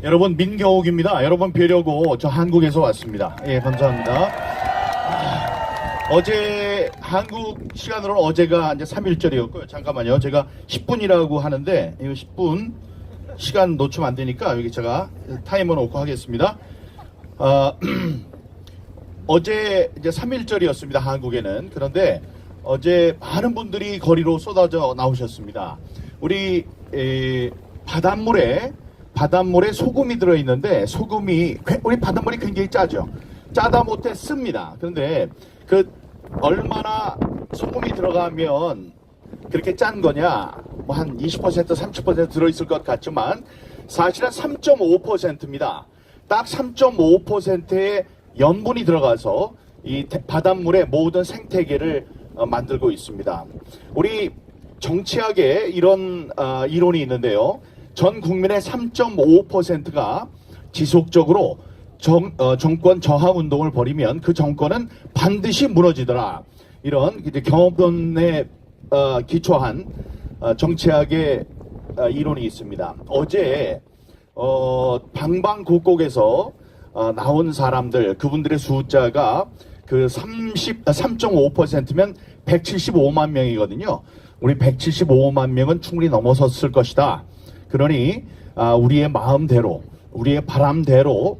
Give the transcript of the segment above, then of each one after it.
여러분 민경욱입니다. 여러분 뵈려고 저 한국에서 왔습니다. 예, 감사합니다. 어제 한국 시간으로는 어제가 이제 3일절이었고요. 잠깐만요. 제가 10분이라고 하는데 이거 10분 시간 놓치면 안 되니까 여기 제가 타이머 놓고 하겠습니다. 어제 이제 3일절이었습니다. 한국에는. 그런데 어제 많은 분들이 거리로 쏟아져 나오셨습니다. 우리 바닷물에 소금이 들어있는데 우리 바닷물이 굉장히 짜죠. 짜다 못해 씁니다. 그런데 얼마나 소금이 들어가면 그렇게 짠 거냐, 뭐 한 20% 30% 들어있을 것 같지만 사실은 3.5%입니다. 딱 3.5%의 염분이 들어가서 이 바닷물의 모든 생태계를 만들고 있습니다. 우리 정치학에 이런 이론이 있는데요. 전 국민의 3.5%가 지속적으로 정권 저하 운동을 벌이면 그 정권은 반드시 무너지더라. 이런 경험론에 기초한 정치학의 이론이 있습니다. 어제 방방곡곡에서 나온 사람들, 그분들의 숫자가 그 3.5%면 175만 명이거든요. 우리 175만 명은 충분히 넘어섰을 것이다. 그러니 우리의 마음대로, 우리의 바람대로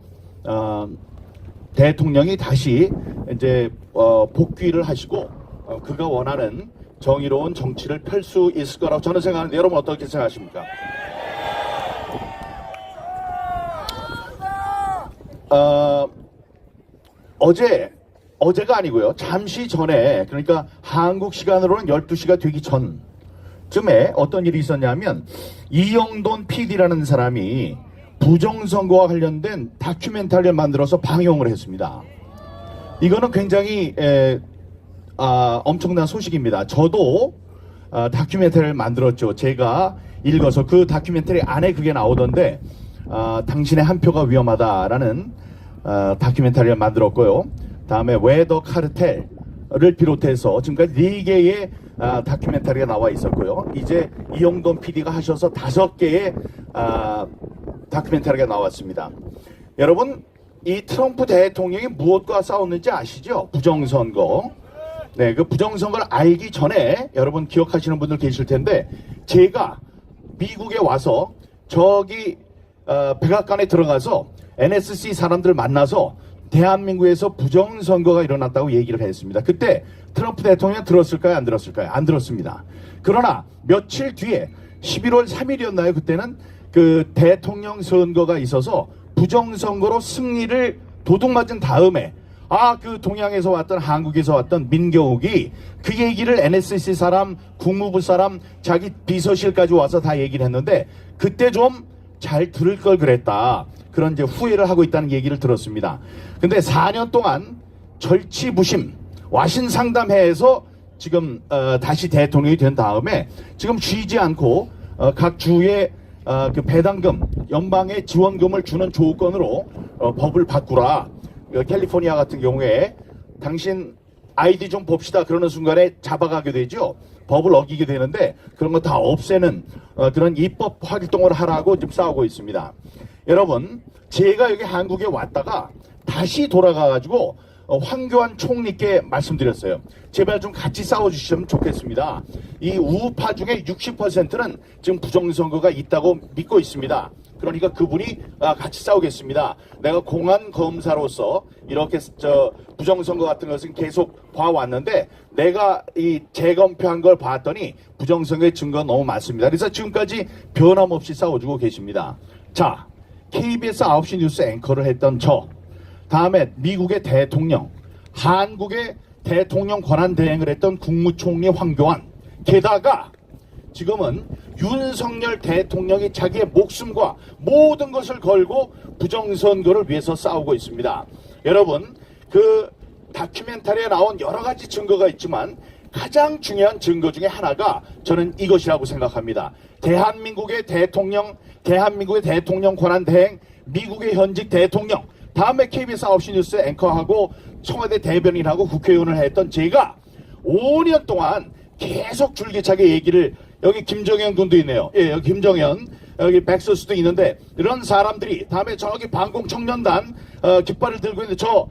대통령이 다시 이제 복귀를 하시고 그가 원하는 정의로운 정치를 펼 수 있을 거라고 저는 생각하는데 여러분 어떻게 생각하십니까? 어제가 아니고요. 잠시 전에, 그러니까 한국 시간으로는 12시가 되기 전쯤에 어떤 일이 있었냐면 이영돈 PD라는 사람이 부정선거와 관련된 다큐멘터리를 만들어서 방영을 했습니다. 이거는 굉장히 엄청난 소식입니다. 저도 다큐멘터리를 만들었죠. 제가 읽어서 그 다큐멘터리 안에 그게 나오던데 당신의 한 표가 위험하다라는 다큐멘터리를 만들었고요. 다음에 왜 더 카르텔을 비롯해서 지금까지 4개의 다큐멘터리가 나와 있었고요. 이제 이영돈 PD가 하셔서 5개의 다큐멘터리가 나왔습니다. 여러분, 이 트럼프 대통령이 무엇과 싸웠는지 아시죠? 부정선거. 네, 그 부정선거를 알기 전에 여러분 기억하시는 분들 계실 텐데 제가 미국에 와서 저기 백악관에 들어가서 NSC 사람들 만나서 대한민국에서 부정선거가 일어났다고 얘기를 했습니다. 그때 트럼프 대통령 들었을까요? 안 들었을까요? 안 들었습니다. 그러나 며칠 뒤에 11월 3일이었나요? 그때는 그 대통령 선거가 있어서 부정선거로 승리를 도둑맞은 다음에 그 동양에서 왔던 한국에서 왔던 민경욱이 그 얘기를 NSC 사람, 국무부 사람, 자기 비서실까지 와서 다 얘기를 했는데 그때 좀 잘 들을 걸 그랬다. 그런 이제 후회를 하고 있다는 얘기를 들었습니다. 근데 4년 동안 절치부심, 와신상담회에서 지금 다시 대통령이 된 다음에 지금 쉬지 않고 각 주에 그 배당금, 연방의 지원금을 주는 조건으로 법을 바꾸라. 캘리포니아 같은 경우에 당신 아이디 좀 봅시다 그러는 순간에 잡아가게 되죠. 법을 어기게 되는데 그런 거 다 없애는 그런 입법 활동을 하라고 지금 싸우고 있습니다. 여러분, 제가 여기 한국에 왔다가 다시 돌아가가지고 황교안 총리께 말씀드렸어요. 제발 좀 같이 싸워주시면 좋겠습니다. 이 우파 중에 60%는 지금 부정선거가 있다고 믿고 있습니다. 그러니까 그분이 같이 싸우겠습니다. 내가 공안 검사로서 이렇게 부정선거 같은 것은 계속 봐왔는데 내가 이 재검표한 걸 봤더니 부정선거의 증거가 너무 많습니다. 그래서 지금까지 변함없이 싸워주고 계십니다. 자, KBS 9시 뉴스 앵커를 했던 저, 다음에 미국의 대통령, 한국의 대통령 권한 대행을 했던 국무총리 황교안, 게다가 지금은 윤석열 대통령이 자기의 목숨과 모든 것을 걸고 부정선거를 위해서 싸우고 있습니다. 여러분, 그 다큐멘터리에 나온 여러 가지 증거가 있지만 가장 중요한 증거 중에 하나가 저는 이것이라고 생각합니다. 대한민국의 대통령 권한 대행, 미국의 현직 대통령, 다음에 KBS 9시 뉴스 앵커하고 청와대 대변인하고 국회의원을 했던 제가 5년 동안 계속 줄기차게 얘기를, 여기 김정현 군도 있네요. 예, 여기 김정현 여기 백서스도 있는데 이런 사람들이 다음에 저기 반공청년단 깃발을 들고 있는 저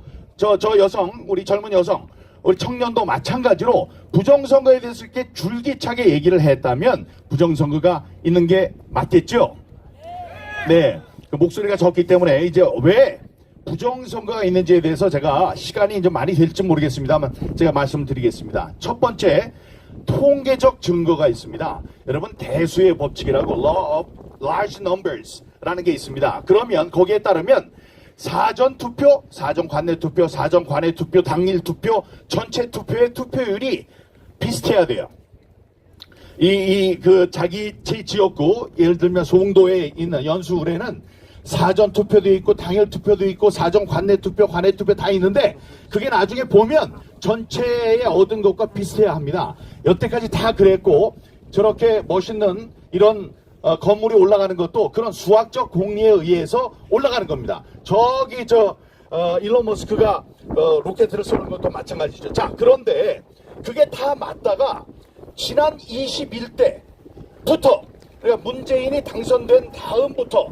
여성, 우리 젊은 여성, 우리 청년도 마찬가지로 부정선거에 대해서 이렇게 줄기차게 얘기를 했다면 부정선거가 있는 게 맞겠죠? 네. 그 목소리가 적기 때문에 이제 왜 부정선거가 있는지에 대해서 제가 시간이 좀 많이 될지 모르겠습니다만 제가 말씀드리겠습니다. 첫 번째, 통계적 증거가 있습니다. 여러분, 대수의 법칙이라고 Law of Large Numbers라는 게 있습니다. 그러면 거기에 따르면 사전투표, 사전관내투표, 사전관외투표, 당일투표, 전체 투표의 투표율이 비슷해야 돼요. 자기 제 지역구, 예를 들면 송도에 있는 연수울에는 사전투표도 있고, 당일투표도 있고, 사전관내투표, 관외투표 다 있는데, 그게 나중에 보면 전체에 얻은 것과 비슷해야 합니다. 여태까지 다 그랬고, 저렇게 멋있는 이런 건물이 올라가는 것도 그런 수학적 공리에 의해서 올라가는 겁니다. 저기 일론 머스크가 로켓을 쏘는 것도 마찬가지죠. 자, 그런데 그게 다 맞다가 지난 21대부터, 그러니까 문재인이 당선된 다음부터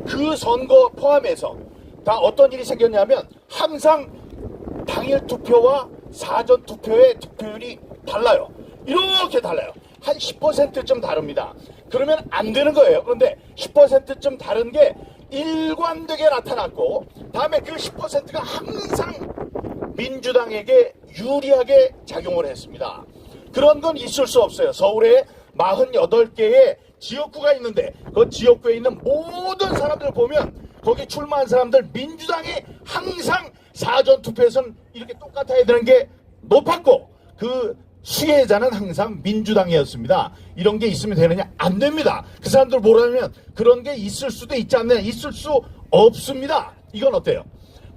그 선거 포함해서 다 어떤 일이 생겼냐면 항상 당일 투표와 사전 투표의 득표율이 달라요. 이렇게 달라요. 한 10%쯤 다릅니다. 그러면 안 되는 거예요. 그런데 10%쯤 다른 게 일관되게 나타났고, 다음에 그 10%가 항상 민주당에게 유리하게 작용을 했습니다. 그런 건 있을 수 없어요. 서울에 48개의 지역구가 있는데 그 지역구에 있는 모든 사람들 보면 거기 출마한 사람들 민주당이 항상 사전투표에서는 이렇게 똑같아야 되는 게 높았고 그 수혜자는 항상 민주당이었습니다. 이런 게 있으면 되느냐? 안 됩니다. 그 사람들 뭐라면 그런 게 있을 수도 있지 않느냐? 있을 수 없습니다. 이건 어때요?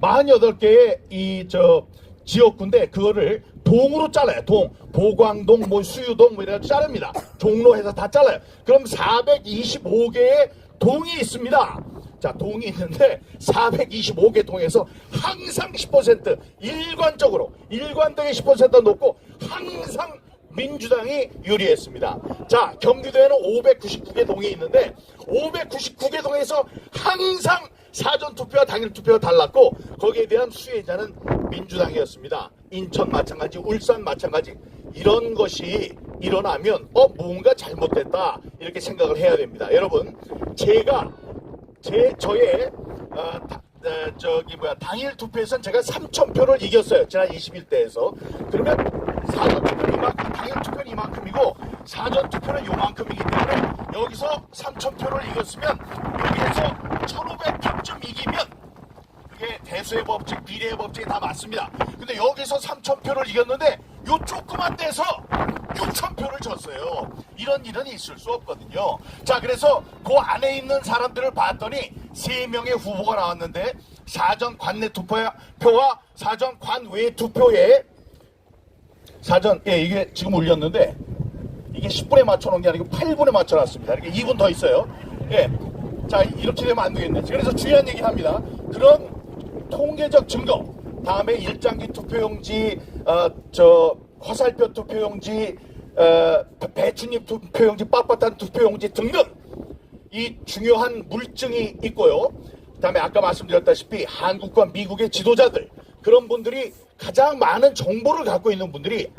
48개의 지역구인데 그거를 동으로 잘라요. 동, 보광동, 수유동 이래서 자릅니다. 종로해서 다 잘라요. 그럼 425개의 동이 있습니다. 자, 동이 있는데 425개 동에서 항상 10% 일관되게 10% 높고 항상 민주당이 유리했습니다. 자, 경기도에는 599개 동이 있는데 599개 동에서 항상 사전투표와 당일투표가 달랐고 거기에 대한 수혜자는 민주당이었습니다. 인천 마찬가지, 울산 마찬가지. 이런 것이 일어나면 뭔가 잘못됐다 이렇게 생각을 해야 됩니다. 여러분, 제가 저의 당일 투표에서는 제가 3,000표를 이겼어요. 지난 21대에서. 그러면 사전 투표는 이만큼, 당일 투표는 이만큼이고 사전 투표는 요만큼이기 때문에 여기서 3,000표를 이겼으면 여기에서 1,500표쯤 이기면 그게 대수의 법칙, 비례의 법칙이 다 맞습니다. 근데 여기서 3,000표를 이겼는데 요 조그만 데서 6,000표를 졌어요. 이런 일은 있을 수 없거든요. 자, 그래서 그 안에 있는 사람들을 봤더니 3명의 후보가 나왔는데 사전 관내 투표와 사전 관외 투표에 이게 지금 올렸는데 이게 10분에 맞춰놓은 게 아니고 8분에 맞춰놨습니다. 이렇게 2분 더 있어요. 예. 자, 이렇게 되면 안 되겠네. 그래서 중요한 얘기 합니다. 그런 통계적 증거, 다음에 일장기 투표용지, 화살표 투표용지, 배추잎 투표용지, 빳빳한 투표용지 등등 이 중요한 물증이 있고요. 그다음에 아까 말씀드렸다시피 한국과 미국의 지도자들, 그런 분들이 가장 많은 정보를 갖고 있는 분들이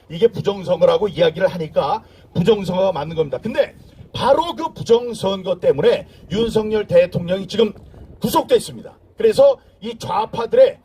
이게 부정선거라고 이야기를 하니까 부정선거가 맞는 겁니다. 근데 바로 그 부정선거 때문에 윤석열 대통령이 지금 구속돼 있습니다. 그래서 이 좌파들의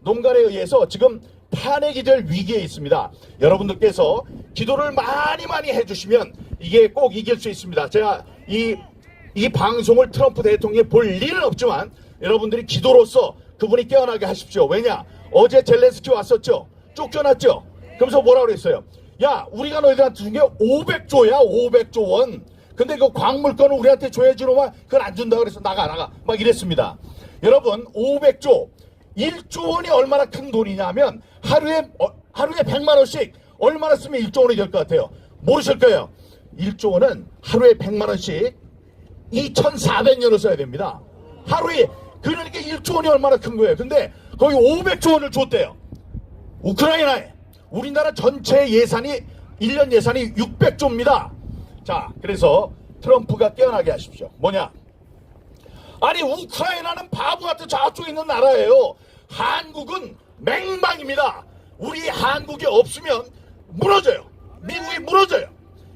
농간에 의해서 지금 탄핵이 될 위기에 있습니다. 여러분들께서 기도를 많이 해주시면 이게 꼭 이길 수 있습니다. 제가 이 방송을 트럼프 대통령이 볼 일은 없지만 여러분들이 기도로서 그분이 깨어나게 하십시오. 왜냐? 어제 젤렌스키 왔었죠? 쫓겨났죠? 그러면서 뭐라고 그랬어요? 야, 우리가 너희들한테 준 게 500조야, 500조 원. 근데 그 광물권을 우리한테 줘야지, 놈아. 그건 안 준다 그래서 나가. 막 이랬습니다. 여러분, 500조. 1조 원이 얼마나 큰 돈이냐면 하루에 100만 원씩 얼마나 쓰면 1조 원이 될 것 같아요? 모르실 거예요. 1조 원은 하루에 100만 원씩 2,400년을 써야 됩니다. 하루에. 그러니까 1조 원이 얼마나 큰 거예요. 근데 거기 500조 원을 줬대요. 우크라이나에. 우리나라 전체 예산이 1년 예산이 600조입니다. 자, 그래서 트럼프가 깨어나게 하십시오. 뭐냐? 아니 우크라이나는 바보 같은 저쪽에 있는 나라예요. 한국은 맹방입니다. 우리 한국이 없으면 무너져요. 미국이 무너져요.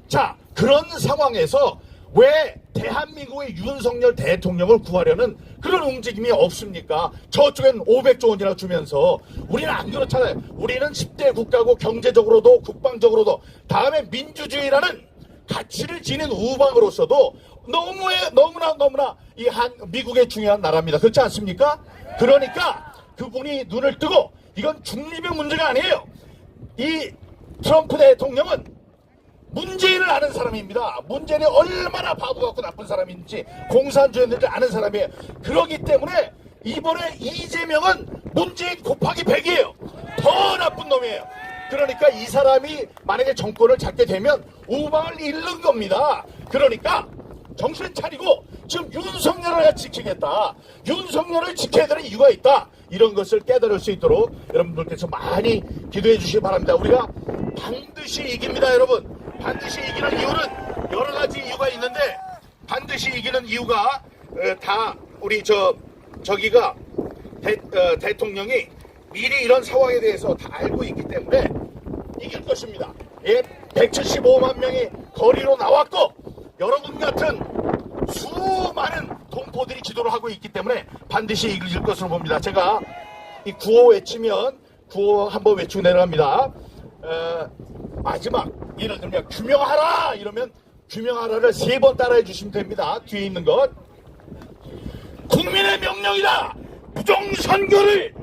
자, 그런 상황에서 왜 대한민국의 윤석열 대통령을 구하려는 그런 움직임이 없습니까? 저쪽엔 500조 원이나 주면서 우리는 안 그렇잖아요. 우리는 10대 국가고 경제적으로도 국방적으로도 다음에 민주주의라는 가치를 지닌 우방으로서도 너무나 이 미국의 중요한 나라입니다. 그렇지 않습니까? 그러니까 그분이 눈을 뜨고 이건 중립의 문제가 아니에요. 이 트럼프 대통령은 문재인을 아는 사람입니다. 문재인이 얼마나 바보 같고 나쁜 사람인지 공산주의인지 아는 사람이에요. 그렇기 때문에 이번에 이재명은 문재인 곱하기 100이에요. 더 나쁜 놈이에요. 그러니까 이 사람이 만약에 정권을 잡게 되면 우방을 잃는 겁니다. 그러니까 정신 차리고 지금 윤석열을 지키겠다. 윤석열을 지켜야 되는 이유가 있다. 이런 것을 깨달을 수 있도록 여러분들께서 많이 기도해 주시기 바랍니다. 우리가 반드시 이깁니다, 여러분. 반드시 이기는 이유는 여러 가지 이유가 있는데 반드시 이기는 이유가 다 우리 저기가 대통령이 미리 이런 상황에 대해서 다 알고 있기 때문에 이길 것입니다. 예, 175만 명이 거리로 나왔고 여러분 같은 수많은 동포들이 기도를 하고 있기 때문에 반드시 이길 것으로 봅니다. 제가 이 구호 외치면 구호 한번 외치고 내려갑니다. 마지막 예를 들면 규명하라 이러면 규명하라를 3번 따라해 주시면 됩니다. 뒤에 있는 것 국민의 명령이다. 부정선거를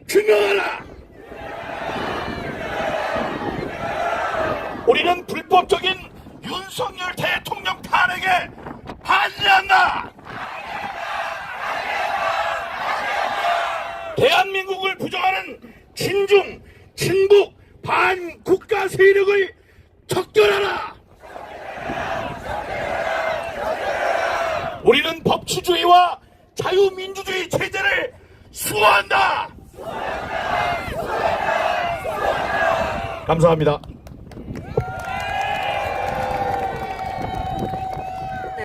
규명하라. 우리는 불법적인 윤석열 대통령 탄핵에 반대한다. 대한민국을 부정하는 친중, 친북, 반국가 세력을 척결하라. 우리는 법치주의와 자유민주주의 체제를 수호한다. 감사합니다.